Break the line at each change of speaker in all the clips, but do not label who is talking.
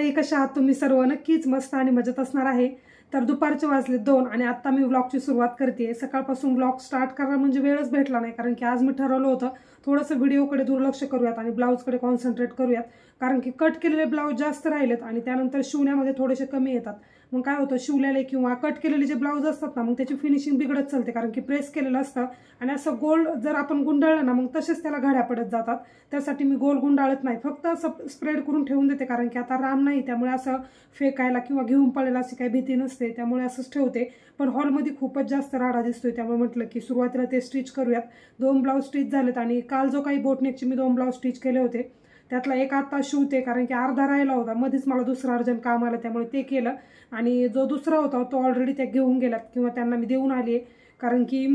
मंडळी, कशा आहात तुम्ही सर्व? नक्कीच मस्त आणि मजेत असणार आहे. तर दुपारचे वाजले 2 आणि आता मी व्लॉगची सुरुवात करते. सकाळपासून व्लॉग स्टार्ट करायला म्हणजे वेळच भेटला नाही, कारण की आज मी ठरवलं होतं थोडंसं व्हिडिओकडे दुर्लक्ष करूयात आणि ब्लाऊजकडे कॉन्सन्ट्रेट करूयात, कारण की कट केलेले ब्लाऊज जास्त राहिलेत आणि त्यानंतर शिवण्यामध्ये थोडेसे कमी येतात. मग काय होतं, शिवलेले किंवा कट केलेले जे ब्लाऊज असतात ना, मग त्याची फिनिशिंग बिघडत चालते, कारण की प्रेस केलेलं असतं आणि असं गोल जर आपण गुंडाळलं ना, मग तसेच त्याला घड्या पडत जातात. त्यासाठी मी गोल गुंडाळत नाही, फक्त असं स्प्रेड करून ठेवून देते, कारण की आता राम नाही, त्यामुळे असं फेकायला किंवा घेऊन पळायला अशी काही भीती नसते, त्यामुळे असंच ठेवते. पण हॉलमध्ये खूपच जास्त राडा दिसतोय, त्यामुळे म्हटलं की सुरुवातीला ते स्टिच करूयात. 2 ब्लाऊज स्टिच झालेत आणि काल जो काही बोटनेकचे मी 2 ब्लाऊज स्टिच केले होते त्यातला एक आता शिवते, कारण की अर्धा राहिला होता. मध्येच मला दुसरं अर्जंट काम आलं, त्यामुळे ते केलं. आणि जो दुसरा होता तो ऑलरेडी त्या घेऊन गेलात किंवा त्यांना मी देऊन आली आहे, कारण की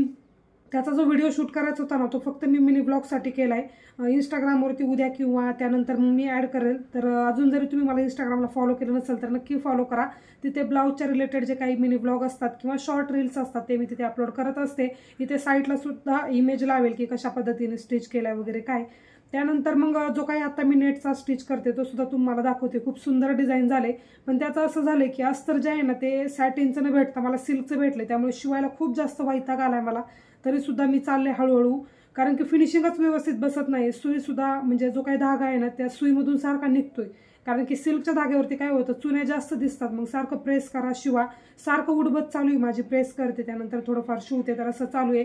त्याचा जो व्हिडिओ शूट करायचा होता ना, तो फक्त मी मिनी ब्लॉगसाठी केला आहे. इंस्टाग्रामवरती उद्या किंवा त्यानंतर मग मी ॲड करेल. तर अजून जरी तुम्ही मला इंस्टाग्रामला फॉलो केलं नसेल तर नक्की फॉलो करा. तिथे ब्लाऊजच्या रिलेटेड जे काही मिनी ब्लॉग असतात किंवा शॉर्ट रील्स असतात ते मी तिथे अपलोड करत असते. इथे साईटला सुद्धा इमेज लावेल की कशा पद्धतीने स्टिच केल्या वगैरे काय. त्यानंतर मग जो काही आता मी नेटचा स्टिच करते तो सुद्धा तुम्हाला दाखवते. खूप सुंदर डिझाईन झाले, पण त्याचं असं झालं की अस्तर जे आहे ना ते सॅटिनचं न भेटतं मला सिल्कचं भेटले, त्यामुळे शिवायला खूप जास्त वैताग आलाय मला. तरीसुद्धा मी चालले हळूहळू, कारण की फिनिशिंगच व्यवस्थित बसत नाही. सुईसुद्धा म्हणजे जो काही धागा आहे ना त्या सुईमधून सारखा निघतोय, कारण की सिल्कच्या धाग्यावरती काय होतं, चुन्या जास्त दिसतात. मग सारखं प्रेस करा, शिवा, सारखं उडबत चालू आहे माझी. प्रेस करते त्यानंतर थोडंफार शिवते, तर असं चालू आहे.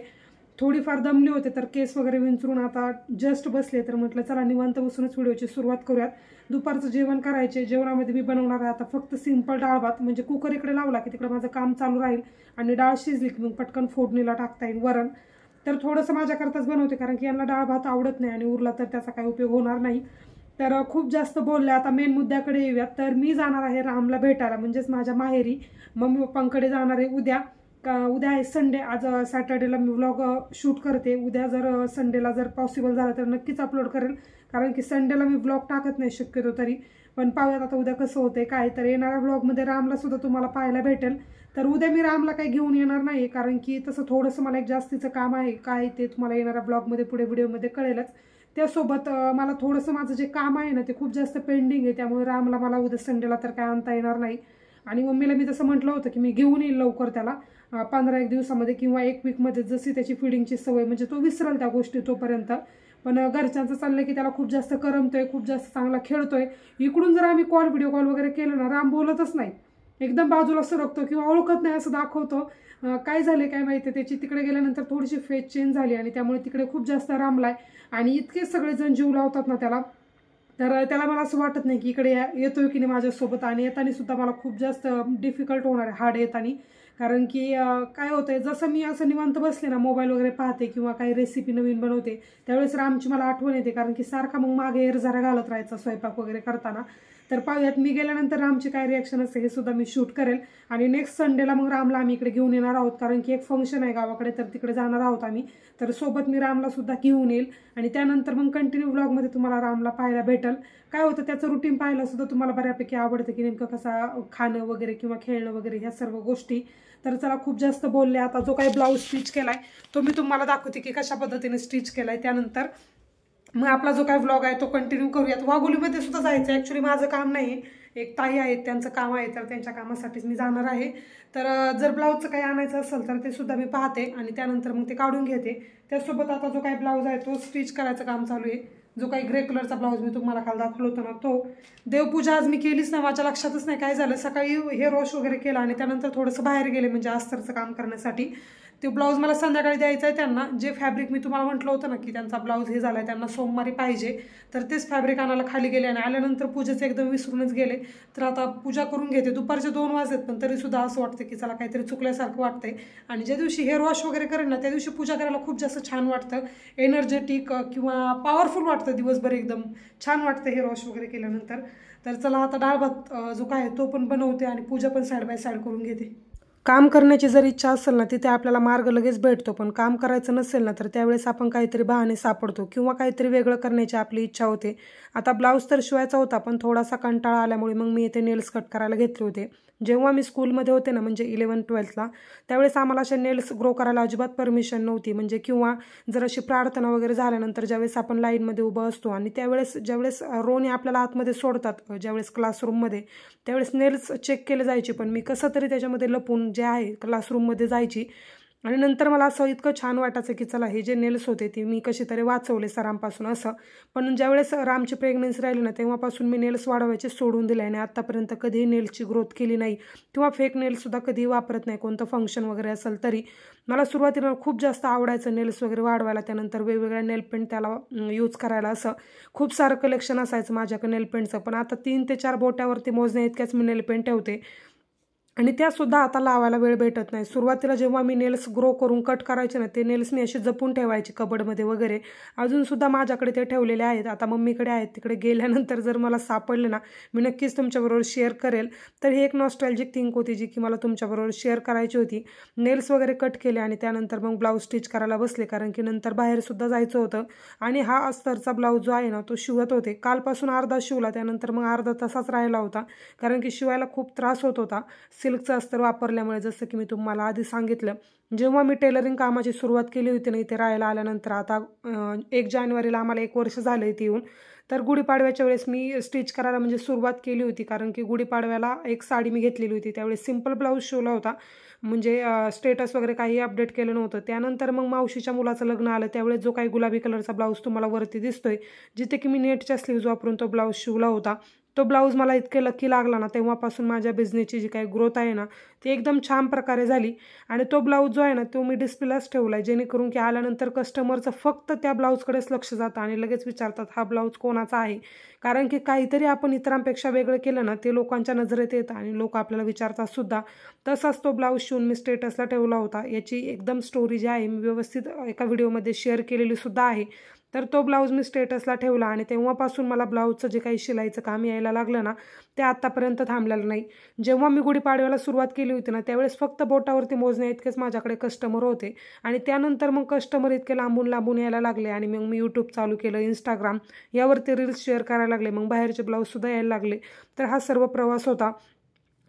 थोडीफार दमली होते तर केस वगैरे विंचरून आता जस्ट बसले, तर म्हटलं चला निवांत बसूनच व्हिडिओची सुरुवात करूयात. दुपारचं जेवण करायचे. जेवणामध्ये मी बनवणार आहे आता फक्त सिंपल डाळ भात, म्हणजे कुकर इकडे लावला की तिकडे माझं काम चालू राहील आणि डाळ शिजली की मग पटकन फोडणीला टाकता येईल वरण. तर थोडंसं माझ्याकरताच बनवते, कारण की यांना डाळ भात आवडत नाही आणि उरला तर त्याचा काही उपयोग होणार नाही. तर खूप जास्त बोलले, आता मेन मुद्द्याकडे येऊयात. तर मी जाणार आहे रामला भेटायला, म्हणजेच माझ्या माहेरी. मम्मी पप्पांकडे जाणार आहे उद्या. उद्या आहे संडे, आज सॅटर्डेला मी व्लॉग शूट करते. उद्या जर संडेला जर पॉसिबल झालं तर नक्कीच अपलोड करेल, कारण की संडेला मी व्लॉग टाकत नाही शक्यतो तरी. पण पाहूयात आता उद्या कसं होतंय काय. तर येणाऱ्या व्लॉगमध्ये रामला सुद्धा तुम्हाला पाहायला भेटेल. तर उद्या मी रामला काही घेऊन येणार नाही, कारण की तसं थोडंसं मला एक जास्तीचं काम आहे. काय ते तुम्हाला येणाऱ्या ब्लॉगमध्ये पुढे व्हिडिओमध्ये कळेलच. त्यासोबत मला थोडंसं माझं जे काम आहे ना ते खूप जास्त पेंडिंग आहे, त्यामुळे रामला मला उद्या संडेला तर काय आणता येणार नाही. आणि मम्मीला मी तसं म्हटलं होतं की मी घेऊन येईल लवकर त्याला 15-1 दिवसामध्ये किंवा 1 वीकमध्ये, जशी त्याची फिडिंगची सवय, म्हणजे तो विसरेल त्या गोष्टी तोपर्यंत. पण घरच्यांचं चाललंय की त्याला खूप जास्त करमतोय, खूप जास्त चांगला खेळतोय. इकडून जर आम्ही व्हिडिओ कॉल वगैरे केलं ना, राम बोलतच नाही, एकदम बाजूला सरकतो किंवा ओळखत नाही असं दाखवतो. काय झाले काय माहिती, त्याची तिकडे गेल्यानंतर थोडीशी फेस चेंज झाली आणि त्यामुळे तिकडे खूप जास्त रामलाय. आणि इतके सगळेजण जीव लावतात ना त्याला, तर त्याला मला असं वाटत नाही की इकडे येतोय की नाही माझ्यासोबत. आणि येताना सुद्धा मला खूप जास्त डिफिकल्ट होणार आहे हार्ड येताना, कारण की काय होतंय, जसं मी असं निवांत बसले ना मोबाईल वगैरे पाहते किंवा काही रेसिपी नवीन बनवते, त्यावेळेस रामची मला आठवण येते, कारण की सारखा मग मागे एरझारा घालत राहायचा स्वयंपाक वगैरे करताना. तर पाहूयात मी गेल्यानंतर रामची काय रिॲक्शन असते हे सुद्धा मी शूट करेल. आणि नेक्स्ट संडेला मग रामला आम्ही इकडे घेऊन येणार आहोत, कारण की एक फंक्शन आहे गावाकडे, तर तिकडे जाणार आहोत आम्ही. तर सोबत मी रामला सुद्धा घेऊन येईल आणि त्यानंतर मग कंटिन्यू व्लॉगमध्ये तुम्हाला रामला पाहायला भेटेल. काय होतं, त्याचं रुटीन पाहायला सुद्धा तुम्हाला बऱ्यापैकी आवडतं की नेमकं कसा खाणं वगैरे किंवा खेळणं वगैरे ह्या सर्व गोष्टी. तर चला खूप जास्त बोलले, आता जो काही ब्लाऊज स्टिच केलाय तो मी तुम्हाला दाखवते की कशा पद्धतीने स्टिच केलाय. त्यानंतर मग आपला जो काही व्लॉग आहे तो कंटिन्यू करूयात. वाघोलीमध्ये सुद्धा जायचं आहे, ॲक्च्युली माझं काम नाही, एक ताई आहेत त्यांचं काम आहे, तर त्यांच्या कामासाठीच मी जाणार आहे. तर जर ब्लाऊजचं काही आणायचं असेल तर ते सुद्धा मी पाहते आणि त्यानंतर मग ते काढून घेते. त्यासोबत आता जो काही ब्लाऊज आहे तो स्टिच करायचं काम चालू आहे. जो काही ग्रे कलरचा ब्लाऊज मी तुम्हाला काल दाखवलं होतं ना, तो देवपूजा आज मी केलीच नाही, माझ्या लक्षातच नाही काय झालं. सकाळी हेअर वॉश वगैरे केला आणि त्यानंतर थोडंसं बाहेर गेले, म्हणजे अस्तरचं काम करण्यासाठी. ते ब्लाऊज मला संध्याकाळी द्यायचं आहे त्यांना. जे फॅब्रिक मी तुम्हाला म्हटलं होतं ना की त्यांचा ब्लाऊज हे झाला आहे, त्यांना सोमवारी पाहिजे, तर तेच फॅब्रिक आणायला खाली गेले आणि आल्यानंतर पूजेचं एकदम विसरूनच गेले. तर आता पूजा करून घेते. दुपारचे 2 वाजलेत, पण तरीसुद्धा असं वाटतं की चला काहीतरी चुकल्यासारखं वाटतंय. आणि ज्या दिवशी हेअर वॉश वगैरे करेन ना त्या दिवशी पूजा करायला खूप जास्त छान वाटतं, एनर्जेटिक किंवा पॉवरफुल वाटतं दिवसभर, एकदम छान वाटतं हेअर वॉश वगैरे केल्यानंतर. तर चला आता डाळ भात जो काय तो पण बनवते आणि पूजा पण साईड बाय साईड करून घेते. काम करण्याची जर इच्छा असेल ना तिथे आपल्याला मार्ग लगेच भेटतो, पण काम करायचं नसेल ना तर त्यावेळेस आपण काहीतरी बहाणे सापडतो किंवा काहीतरी वेगळं करण्याची आपली इच्छा होते. आता ब्लाऊज तर शिवायचा होता, पण थोडासा कंटाळा आल्यामुळे मग मी इथे नेल्स कट करायला घेतले होते. जेव्हा मी स्कूलमध्ये होते ना, म्हणजे 11th-12thला, त्यावेळेस आम्हाला अशा नेल्स ग्रो करायला अजिबात परमिशन नव्हती. म्हणजे किंवा जर अशी प्रार्थना वगैरे झाल्यानंतर ज्यावेळेस आपण लाईनमध्ये उभं असतो आणि ज्यावेळेस रोने आपल्याला आतमध्ये सोडतात, ज्यावेळेस क्लासरूममध्ये, त्यावेळेस नेल्स चेक केले जायचे. पण मी कसं तरी त्याच्यामध्ये लपून जे आहे क्लासरूममध्ये जायची आणि नंतर मला असं इतकं छान वाटायचं की चला हे जे नेल्स होते ते मी कशी तरी वाचवले सरांपासून असं. पण ज्यावेळेस रामची प्रेग्नन्सी राहिली ना तेव्हापासून मी नेल्स वाढवायचे सोडून दिले आणि आत्तापर्यंत कधीही नेल्सची ग्रोथ केली नाही किंवा फेक नेल्ससुद्धा कधीही वापरत नाही. कोणतं फंक्शन वगैरे असेल तरी मला सुरुवातीला खूप जास्त आवडायचं नेल्स वगैरे वाढवायला, त्यानंतर वेगवेगळ्या नेल पेंट त्याला यूज करायला, असं खूप सारं कलेक्शन असायचं माझ्याकडे नेल पेंटचं. पण आता 3 ते 4 बोट्यावरती मोजण्या इतक्याच मी नेल पेंट ठेवते आणि त्यासुद्धा आता लावायला वेळ भेटत नाही. सुरुवातीला जेव्हा मी नेल्स ग्रो करून कट करायचे ना ते नेल्स मी असे जपून ठेवायचे कबडमध्ये वगैरे. अजूनसुद्धा माझ्याकडे ते ठेवलेले आहेत. आता मम्मीकडे आहेत, तिकडे गेल्यानंतर जर मला सापडले ना मी नक्कीच तुमच्याबरोबर शेअर करेल. तर ही एक नॉस्टॅल्जिक थिंक होती जी की मला तुमच्याबरोबर शेअर करायची होती. नेल्स वगैरे कट केले आणि त्यानंतर मग ब्लाऊज स्टिच करायला बसले, कारण की नंतर बाहेरसुद्धा जायचं होतं आणि हा अस्तरचा ब्लाऊज जो आहे ना तो शिवत होते. कालपासून अर्धा शिवला, त्यानंतर मग अर्धा तासाच राहिला होता, कारण की शिवायला खूप त्रास होत होता सिल्कचं अस्तर वापरल्यामुळे. जसं की मी तुम्हाला आधी सांगितलं, जेव्हा मी टेलरिंग कामाची सुरुवात केली होती ना इथे राहायला आल्यानंतर, आता 1 जानेवारीला आम्हाला 1 वर्ष झालं इथे येऊन, तर गुढीपाडव्याच्या वेळेस मी स्टिच करायला म्हणजे सुरुवात केली होती, कारण की गुढीपाडव्याला एक साडी मी घेतलेली होती. त्यावेळेस सिंपल ब्लाऊज शिवला होता, म्हणजे स्टेटस वगैरे काही अपडेट केलं नव्हतं. त्यानंतर मग मावशीच्या मुलाचं लग्न आलं, त्यावेळेस जो काही गुलाबी कलरचा ब्लाऊज तुम्हाला वरती दिसतोय, जिथे की मी नेटच्या स्लीव्ज वापरून तो ब्लाऊज शिवला होता, तो ब्लाऊज मला इतके लकी लागला ना, तेव्हापासून माझ्या बिझनेसची जी काही ग्रोथ आहे ना ती एकदम छान प्रकारे झाली. आणि तो ब्लाऊज जो आहे ना तो मी डिस्प्लेलाच ठेवला आहे, जेणेकरून की आल्यानंतर कस्टमरचं फक्त त्या ब्लाऊजकडेच लक्ष जातं आणि लगेच विचारतात हा ब्लाऊज कोणाचा आहे. कारण की काहीतरी आपण इतरांपेक्षा वेगळं केलं ना ते लोकांच्या नजरेत येतं आणि लोक आपल्याला विचारतात सुद्धा. तसाच तो ब्लाऊज शिवून मी स्टेटसला ठेवला होता. याची एकदम स्टोरी जी आहे मी व्यवस्थित एका व्हिडिओमध्ये शेअर केलेली सुद्धा आहे. तर तो ब्लाऊज मी स्टेटसला ठेवला आणि तेव्हापासून मला ब्लाऊजचं जे काही शिलाईचं काम यायला लागलं ना ते आत्तापर्यंत थांबलेलं नाही. जेव्हा मी गुढीपाडव्याला सुरुवात केली होती ना त्यावेळेस फक्त बोटावरती मोजण्या इतकेच माझ्याकडे कस्टमर होते आणि त्यानंतर मग कस्टमर इतके लांबून लांबून यायला लागले आणि मग मी यूट्यूब चालू केलं, इंस्टाग्राम यावरती रील्स शेअर करायला लागले, मग बाहेरचे ब्लाऊजसुद्धा यायला लागले. तर हा सर्व प्रवास होता.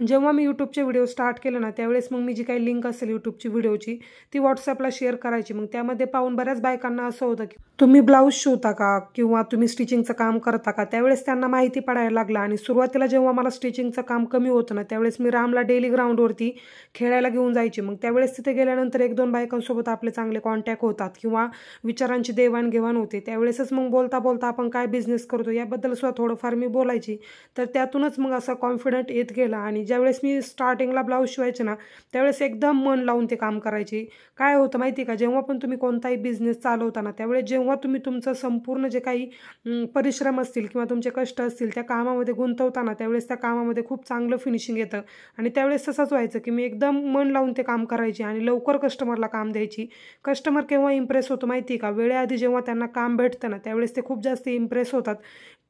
जेव्हा मी यूट्यूबचे व्हिडिओ स्टार्ट केलं ना त्यावेळेस मग मी जी काही लिंक असेल यूट्यूबची व्हिडिओची ती व्हॉट्सअपला शेअर करायची. मग त्यामध्ये पाहून बऱ्याच बायकांना असं होतं की तुम्ही ब्लाऊज शिवता का किंवा तुम्ही स्टिचिंगचं काम करता का, त्यावेळेस त्यांना माहिती पडायला लागलं. आणि सुरुवातीला जेव्हा मला स्टिचिंगचं काम कमी होतं ना त्यावेळेस मी रामला डेली ग्राउंडवरती खेळायला घेऊन जायची. मग त्यावेळेस तिथे गेल्यानंतर 1-2 बायकांसोबत आपले चांगले कॉन्टॅक्ट होतात किंवा विचारांची देवाणघेवाण होते. त्यावेळेसच मग बोलता बोलता आपण काय बिझनेस करतो याबद्दल सुद्धा थोडंफार मी बोलायची. तर त्यातूनच मग असं कॉन्फिडंट येत गेला आणि ज्यावेळेस मी स्टार्टिंगला ब्लाऊज शिवायचे ना त्यावेळेस एकदम मन लावून ते काम करायची. काय होतं माहिती का, जेव्हा पण तुम्ही कोणताही बिझनेस चालवताना त्यावेळेस जेव्हा तुम्ही तुमचं संपूर्ण जे काही परिश्रम असतील किंवा तुमचे कष्ट असतील त्या कामामध्ये गुंतवताना त्यावेळेस त्या कामामध्ये खूप चांगलं फिनिशिंग येतं. आणि त्यावेळेस तसंच व्हायचं की मी एकदम मन लावून ते काम करायची आणि लवकर कस्टमरला काम द्यायची. कस्टमर केव्हा इम्प्रेस होतो माहिती का, वेळेआधी जेव्हा त्यांना काम भेटतं ना त्यावेळेस ते खूप जास्त इम्प्रेस होतात.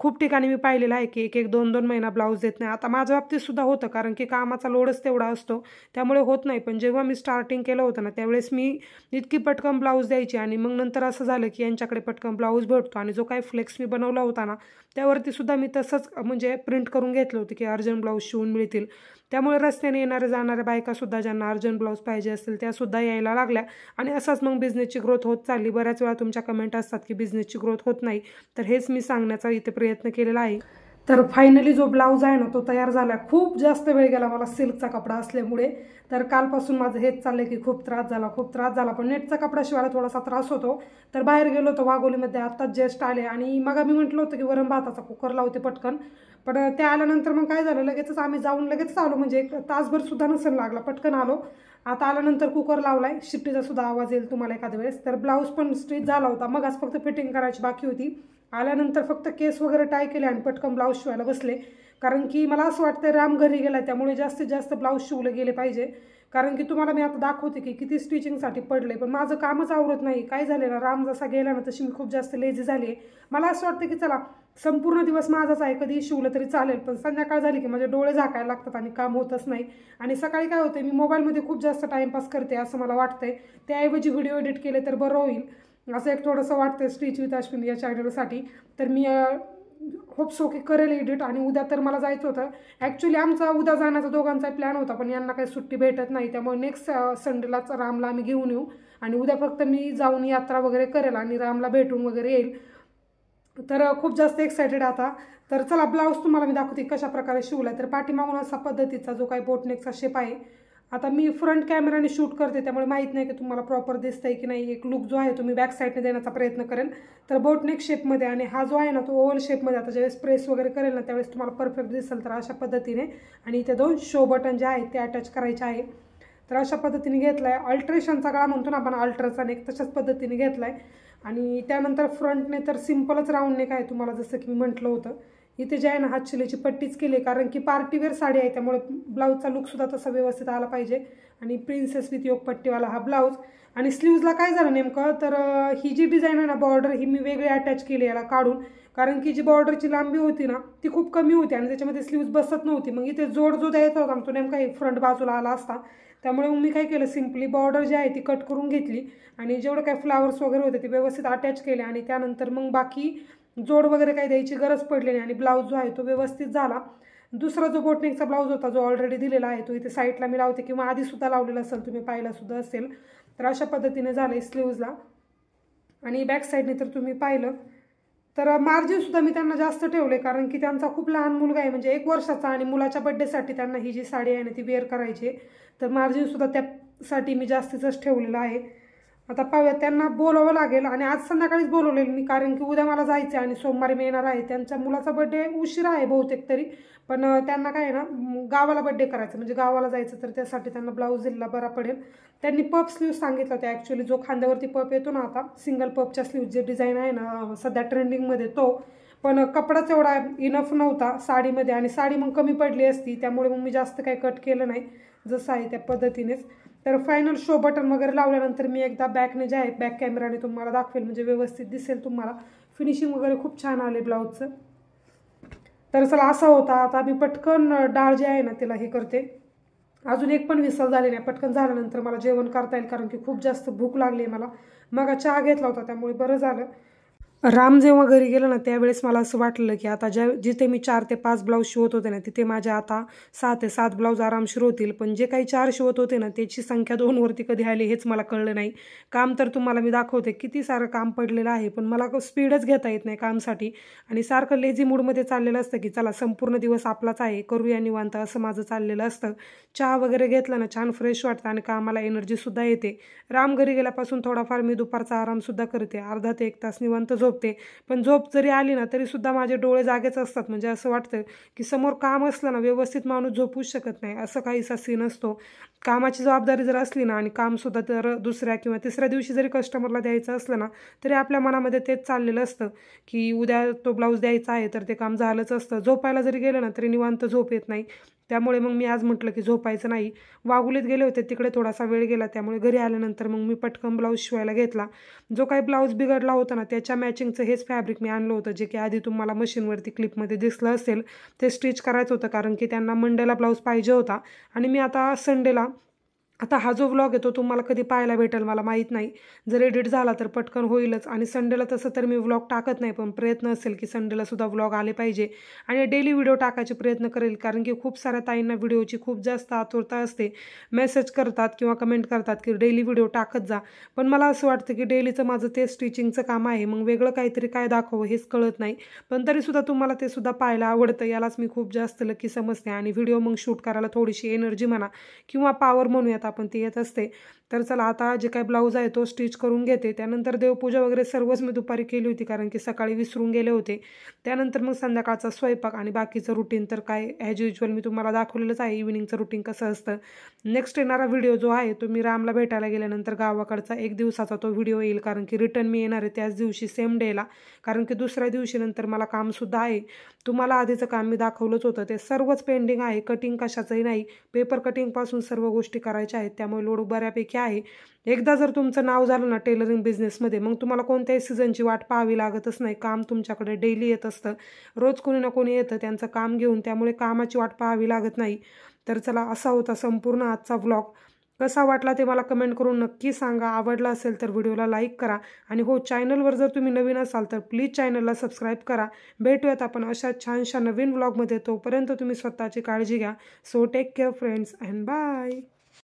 खूप ठिकाणी मी पाहिलेलं आहे की 1-1, 2-2 महिना ब्लाऊज देत नाही. आता माझ्या बाबतीत सुद्धा होतं, कारण की कामाचा लोडच तेवढा असतो त्यामुळे होत नाही. पण जेव्हा मी स्टार्टिंग केलं होतं ना त्यावेळेस मी इतकी पटकन ब्लाऊज द्यायची आणि मग नंतर असं झालं की यांच्याकडे पटकन ब्लाऊज भेटतो. आणि जो काही फ्लेक्स मी बनवला होता ना त्यावरती सुद्धा मी तसंच म्हणजे प्रिंट करून घेतलं होतं की अर्जंट ब्लाऊज शिवून मिळतील. त्यामुळे रस्त्याने येणाऱ्या जाणाऱ्या बायकासुद्धा ज्यांना अर्जंट ब्लाऊज पाहिजे असतील त्यासुद्धा यायला लागल्या आणि असाच मग बिझनेसची ग्रोथ होत चालली. बऱ्याच वेळा तुमच्या कमेंट असतात की बिझनेसची ग्रोथ होत नाही, तर हेच मी सांगण्याचा इथे प्रयत्न केलेला आहे. तर फायनली जो ब्लाऊज आहे ना तो तयार झाला. खूप जास्त वेळ गेला मला सिल्कचा कपडा असल्यामुळे. तर कालपासून माझं हेच चाललं की खूप त्रास झाला. पण नेटचा कपडा शिवायला थोडासा त्रास होतो. तर बाहेर गेलो होतो वाघोलीमध्ये, आत्ताच जस्ट आले आणि मग मी म्हटलं होतं की वरण भाताचा कुकर लावते पटकन. पण ते आल्यानंतर मग काय झालं, लगेचच आम्ही जाऊन लगेचच आलो, म्हणजे 1 तासभर सुद्धा नसेल लागला, पटकन आलो. आता आल्यानंतर कुकर लावलाय, शिट्टीचा सुद्धा आवाज येईल तुम्हाला एखाद्या वेळेस. तर ब्लाऊज पण स्टिच झाला होता, मग आज फक्त फिटिंग करायची बाकी होती. आल्यानंतर फक्त केस वगैरे टाय केले आणि पटकन ब्लाऊज शिवायला बसले, कारण की मला असं वाटतं राम घरी गेला त्यामुळे जास्तीत जास्त ब्लाऊज शिवले गेले पाहिजे. कारण की तुम्हाला मी आता दाखवते की किती स्टिचिंगसाठी पडले, पण माझं कामच आवरत नाही. काय झाले ना, राम जसा गेला ना तशी मी खूप जास्त लेझी झाली आहे. मला असं वाटतं की चला संपूर्ण दिवस माझाच आहे, कधी शिवलं तरी चालेल, पण संध्याकाळ झाली की माझे डोळे झाकायला लागतात आणि काम होतच नाही. आणि सकाळी काय होतं, मी मोबाईलमध्ये खूप जास्त टाईमपास करते असं मला वाटतंय. त्याऐवजी व्हिडिओ एडिट केले तर बरं होईल असं एक थोडंसं वाटतं स्टिच विथ अश्विनी या चॅनलसाठी. तर मी होप सो की करेल एडिट. आणि उद्या तर मला जायचं होतं. ॲक्च्युली आमचा उद्या जाण्याचा दोघांचा प्लॅन होता, पण यांना काही सुट्टी भेटत नाही, त्यामुळे नेक्स्ट संडेलाच रामला आम्ही घेऊन येऊ. आणि उद्या फक्त मी जाऊन यात्रा वगैरे करेल आणि रामला भेटून वगैरे येईल. तर खूप जास्त एक्सायटेड आता. तर चला ब्लाऊज तुम्हाला मी दाखवते कशा प्रकारे शिवला. तर पाठीमागून असा पद्धतीचा जो काही बोटनेकचा शेप आहे. आता मी फ्रंट कॅमेराने शूट करते, त्यामुळे माहीत नाही की तुम्हाला प्रॉपर दिसतंय की नाही. एक लुक जो आहे तो मी बॅक साईडने देण्याचा प्रयत्न करेल. तर बोटनेक शेपमध्ये, आणि हा जो आहे ना तो ओव्हल शेपमध्ये. आता ज्यावेळेस प्रेस वगैरे करेल ना त्यावेळेस तुम्हाला परफेक्ट दिसेल. तर अशा पद्धतीने, आणि इथे 2 शो बटन जे आहेत ते अटॅच करायचे आहे. तर अशा पद्धतीने घेतला आहे. अल्ट्रेशनचा गळा म्हणतो ना आपण, अल्ट्राचा नेक, तशाच पद्धतीने घेतला आहे. आणि त्यानंतर फ्रंटने तर सिम्पलच राऊंड नेक आहे, तुम्हाला जसं की मी म्हटलं होतं. इथे जे आहे ना हात शिलेची पट्टीच केली, कारण की पार्टीवेअर साडी आहे, त्यामुळे ब्लाऊजचा लुकसुद्धा तसा व्यवस्थित आला पाहिजे. आणि प्रिन्सेस विथ योग पट्टीवाला हा ब्लाऊज. आणि स्लीव्जला काय झालं नेमकं, तर ही जी डिझाईन आहे ना बॉर्डर, ही मी वेगळी अटॅच केली याला काढून, कारण की जी बॉर्डरची लांबी होती ना ती खूप कमी होती आणि त्याच्यामध्ये स्लीव्ज बसत नव्हती. मग इथे जोड जो द्यायचा होता तो नेमका फ्रंट बाजूला आला असता. त्यामुळे मग मी काय केलं, सिम्पली बॉर्डर जी आहे ती कट करून घेतली आणि जेवढं काय फ्लावर्स वगैरे होते ते व्यवस्थित अटॅच केले. आणि त्यानंतर मग बाकी जोड वगैरे काही द्यायची गरज पडली नाही आणि ब्लाऊज जो आहे तो व्यवस्थित झाला. दुसरा जो बोटनेकचा ब्लाऊज होता जो ऑलरेडी दिलेला आहे तो इथे साईडला मी लावते, किंवा आधीसुद्धा लावलेला असेल, तुम्ही पाहिलासुद्धा असेल. तर अशा पद्धतीने झालं आहे स्लीव्जला. आणि बॅक साईडने तर तुम्ही पाहिलं तर मार्जिनसुद्धा मी त्यांना जास्त ठेवले, कारण की त्यांचा खूप लहान मुलगा आहे, म्हणजे 1 वर्षाचा, आणि मुलाच्या बड्डेसाठी त्यांना ही जी साडी आहे ना ती वेअर करायची आहे. तर मार्जिनसुद्धा त्यासाठी मी जास्तीतच ठेवलेलं आहे. आता पाहूया, त्यांना बोलावं लागेल आणि आज संध्याकाळीच बोलवलेलं मी, कारण की उद्या मला जायचं आहे आणि सोमवारी मी येणार आहे. त्यांच्या मुलाचा बड्डे उशिरा आहे बहुतेक तरी, पण त्यांना काय आहे ना गावाला बड्डे करायचं, म्हणजे गावाला जायचं, तर त्यासाठी त्यांना ब्लाऊज दिलेला बरा पडेल. त्यांनी पप स्लीव्ह सांगितलं होतं ॲक्च्युली, जो खांद्यावरती पप येतो ना आता सिंगल पपच्या स्लीव्ह जे डिझाईन आहे ना सध्या ट्रेंडिंगमध्ये तो, पण कपडाच एवढा इनफ नव्हता साडीमध्ये, आणि साडी मग कमी पडली असती, त्यामुळे मग मी जास्त काही कट केलं नाही, जसं आहे त्या पद्धतीनेच. तर फायनल शो बटन वगैरे लावल्यानंतर मी एकदा बॅकने जे आहे बॅक कॅमेराने तुम्हाला दाखवेल, म्हणजे व्यवस्थित दिसेल तुम्हाला. फिनिशिंग वगैरे खूप छान आले ब्लाऊजचं. तर चला असा होता. आता मी पटकन डाळ जी आहे ना तिला हे करते. अजून एक पण विसल झाली नाही, पटकन झाल्यानंतर मला जेवण करता येईल, कारण की खूप जास्त भूक लागली आहे मला. मग चहा घेतला होता त्यामुळे बरं झालं. राम जेव्हा घरी गेलं ना त्यावेळेस मला असं वाटलं की आता जिथे मी 4 ते 5 ब्लाऊज शिवत होते ना तिथे माझे आता 6 ते 7 ब्लाऊज आरामशीर होतील, पण जे काही 4 शिवत होते ना त्याची संख्या 2 वरती कधी आली हेच मला कळलं नाही. काम तर तुम्हाला मी दाखवते किती सारं काम पडलेलं आहे, पण मला स्पीडच घेता येत नाही कामसाठी, आणि सारखं लेझी मूडमध्ये चाललेलं असतं की चला संपूर्ण दिवस आपलाच आहे, करूया निवांत, असं माझं चाललेलं असतं. चहा वगैरे घेतला ना छान फ्रेश वाटतं आणि कामाला एनर्जीसुद्धा येते. राम घरी गेल्यापासून थोडाफार मी दुपारचा आरामसुद्धा करते, अर्धा ते 1 तास निवांत झोपते. पण झोप जरी आली ना तरीसुद्धा माझे डोळे जागेच असतात, म्हणजे असं वाटतं की समोर काम असलं ना व्यवस्थित माणूस झोपूच शकत नाही, असं काहीसा सीन असतो. कामाची जबाबदारी जर असली ना आणि कामसुद्धा तर दुसऱ्या किंवा तिसऱ्या दिवशी जरी कस्टमरला द्यायचं असलं ना तरी आपल्या मनामध्ये तेच चाललेलं असतं की उद्या तो ब्लाऊज द्यायचा आहे, तर ते काम झालंच असतं. झोपायला जरी गेलं ना तरी निवांत झोप येत नाही. त्यामुळे मग मी आज म्हटलं की झोपायचं नाही. वाघुलीत गेले होते, तिकडे थोडासा वेळ गेला, त्यामुळे घरी आल्यानंतर मग मी पटकन ब्लाऊज शिवायला घेतला. जो काही ब्लाऊज बिघडला होता ना त्याच्या मॅचिंगचं हेच फॅब्रिक मी आणलं होतं, जे की आधी तुम्हाला मशीनवरती क्लिपमध्ये दिसलं असेल. ते स्टिच करायचं होतं, कारण की त्यांना मंडेला ब्लाऊज पाहिजे होता आणि मी आता संडेला, आता हा जो व्लॉग आहे तो तुम्हाला कधी पाहायला भेटेल मला माहीत नाही, जर एडिट झाला तर पटकन होईलच. आणि संडेला तसं तर मी व्लॉग टाकत नाही, पण प्रयत्न असेल की संडेलासुद्धा व्लॉग आले पाहिजे आणि डेली व्हिडिओ टाकायचे प्रयत्न करेल, कारण की खूप साऱ्या ताईंना व्हिडिओची खूप जास्त आतुरता असते. मेसेज करतात किंवा कमेंट करतात की डेली व्हिडिओ टाकत जा, पण मला असं वाटतं की डेलीचं माझं ते स्टिचिंगचं काम आहे, मग वेगळं काहीतरी काय दाखवावं हेच कळत नाही. पण तरीसुद्धा तुम्हाला ते सुद्धा पाहायला आवडतं, यालाच मी खूप जास्त लकी समजते. आणि व्हिडिओ मग शूट करायला थोडीशी एनर्जी म्हणा किंवा पॉवर म्हणूयात आपण ती येत असते. तर चला आता जे काही ब्लाऊज आहे तो स्टिच करून घेते. त्यानंतर देवपूजा वगैरे सर्वच मी दुपारी केली होती कारण की सकाळी विसरून गेले होते. त्यानंतर मग संध्याकाळचा स्वयंपाक आणि बाकीचं रुटीन तर काय ॲज युजल मी तुम्हाला दाखवलेलंच आहे इव्हिनिंगचं रुटीन कसं असतं. नेक्स्ट येणारा व्हिडिओ जो आहे तो मी रामला भेटायला गेल्यानंतर गावाकडचा 1 दिवसाचा तो व्हिडिओ येईल कारण की रिटर्न मी येणार आहे त्याच दिवशी सेम डेला, कारण की दुसऱ्या दिवशी नंतर मला कामसुद्धा आहे. तुम्हाला आधीचं काम मी दाखवलंच होतं ते सर्वच पेंडिंग आहे. कटिंग कशाचंही नाही, पेपर कटिंगपासून सर्व गोष्टी करायच्या आहेत त्यामुळे लोड बऱ्यापैकी आहे. एकदा जर तुमचं नाव झालं ना टेलरिंग बिझनेसमध्ये मग तुम्हाला कोणत्याही सीझनची वाट पाहावी लागतच नाही. काम तुमच्याकडे डेली येत असतं, रोज कोणी ना कोणी येतं त्यांचं काम घेऊन, त्यामुळे कामाची वाट पाहावी लागत नाही. तर चला असा होता संपूर्ण आजचा व्लॉग. कसा वाटला ते मला कमेंट करून नक्की सांगा. आवडला असेल तर व्हिडिओला लाईक करा आणि हो चॅनलवर जर तुम्ही नवीन असाल तर प्लीज चॅनलला सबस्क्राईब करा. भेटूयात आपण अशा छानशा नवीन व्लॉगमध्ये. तोपर्यंत तुम्ही स्वतःची काळजी घ्या. So take care friends and bye.